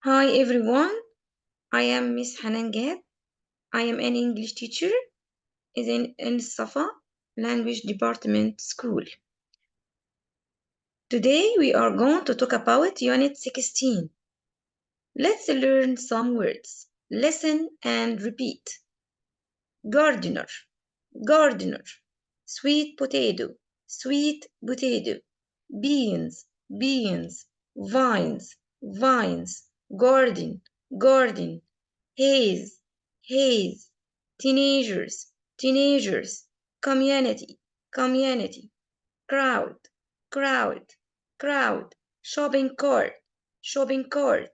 Hi everyone, I am Miss Hanan Gad. I am an English teacher in Safa Language Department School. Today we are going to talk about Unit 16. Let's learn some words. Listen and repeat. Gardener, gardener. Sweet potato, sweet potato. Beans, beans. Vines, vines. Garden, garden. Haze, haze. Teenagers, teenagers. Community, community. Crowd, crowd, crowd. Shopping cart, shopping cart.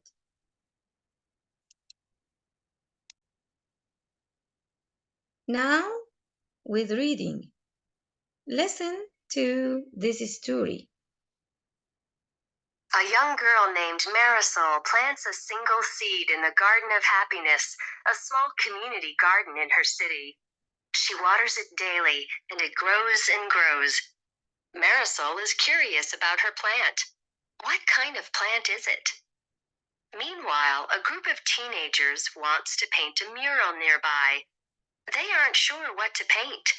Now with reading. Listen to this story. A young girl named Marisol plants a single seed in the Garden of Happiness, a small community garden in her city. She waters it daily, and it grows and grows. Marisol is curious about her plant. What kind of plant is it? Meanwhile, a group of teenagers wants to paint a mural nearby. They aren't sure what to paint.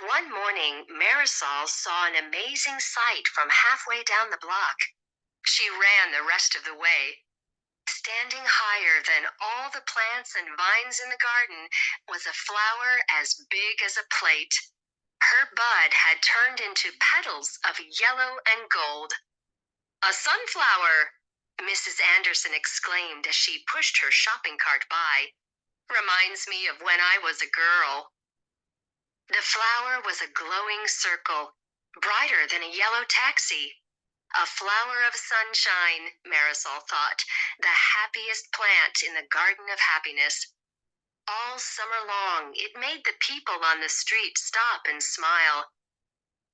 One morning, Marisol saw an amazing sight from halfway down the block. She ran the rest of the way. Standing higher than all the plants and vines in the garden was a flower as big as a plate. Her bud had turned into petals of yellow and gold. "A sunflower!" Mrs. Anderson exclaimed as she pushed her shopping cart by. "Reminds me of when I was a girl." The flower was a glowing circle, brighter than a yellow taxi. A flower of sunshine, Marisol thought, the happiest plant in the Garden of Happiness. All summer long, it made the people on the street stop and smile.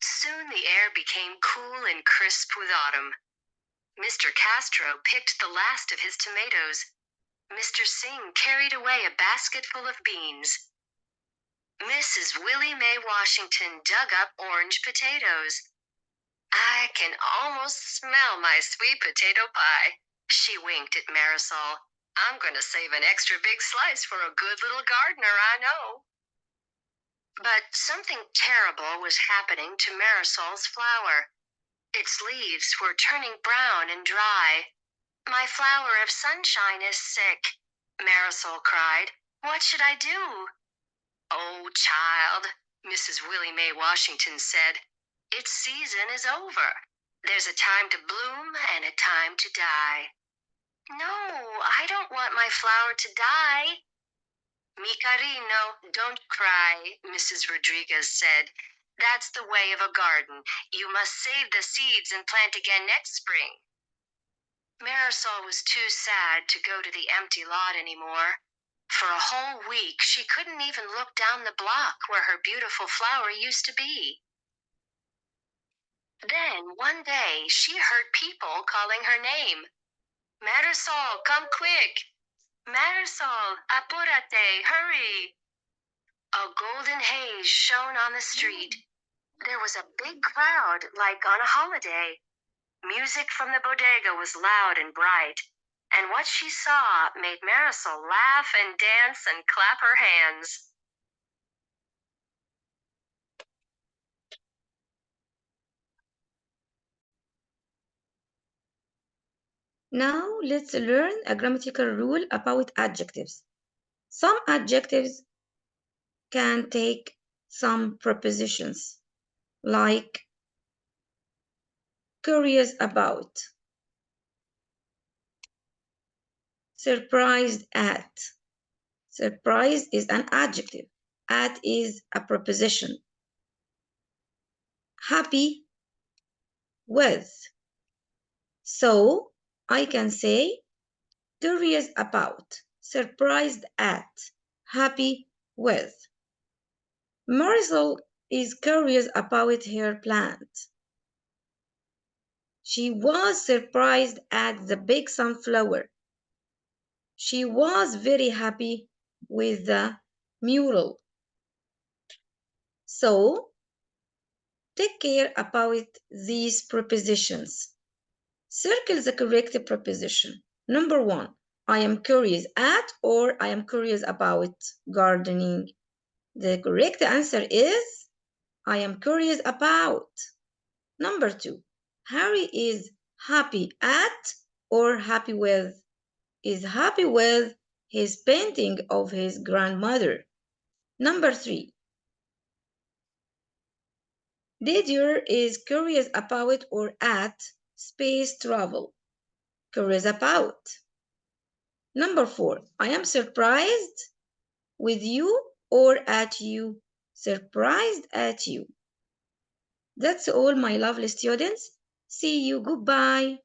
Soon the air became cool and crisp with autumn. Mr. Castro picked the last of his tomatoes. Mr. Singh carried away a basket full of beans. Mrs. Willie Mae Washington dug up orange potatoes. "I can almost smell my sweet potato pie." She winked at Marisol. "I'm going to save an extra big slice for a good little gardener I know." But something terrible was happening to Marisol's flower. Its leaves were turning brown and dry. "My flower of sunshine is sick," Marisol cried. "What should I do?" "Oh, child," Mrs. Willie Mae Washington said, "its season is over. There's a time to bloom and a time to die." "No, I don't want my flower to die." "Mi carino, don't cry," Mrs. Rodriguez said. "That's the way of a garden. You must save the seeds and plant again next spring." Marisol was too sad to go to the empty lot anymore. For a whole week, she couldn't even look down the block where her beautiful flower used to be. Then, one day, she heard people calling her name. "Marisol, come quick! Marisol, apúrate, hurry!" A golden haze shone on the street. There was a big crowd, like on a holiday. Music from the bodega was loud and bright, and what she saw made Marisol laugh and dance and clap her hands. Now let's learn a grammatical rule about adjectives. Some adjectives can take some prepositions, like curious about, surprised at. Surprised is an adjective. At is a preposition. Happy with. So I can say curious about, surprised at, happy with. Marisol is curious about her plant. She was surprised at the big sunflower. She was very happy with the mural. So, take care about these prepositions. Circle the correct preposition. Number 1, I am curious at or I am curious about gardening. The correct answer is I am curious about. Number 2, Harry is happy at or happy with. Is happy with his painting of his grandmother. Number 3, Didier is curious about or at space travel. Curious about. Number 4, I am surprised with you or at you. Surprised at you. That's all, my lovely students. See you. Goodbye.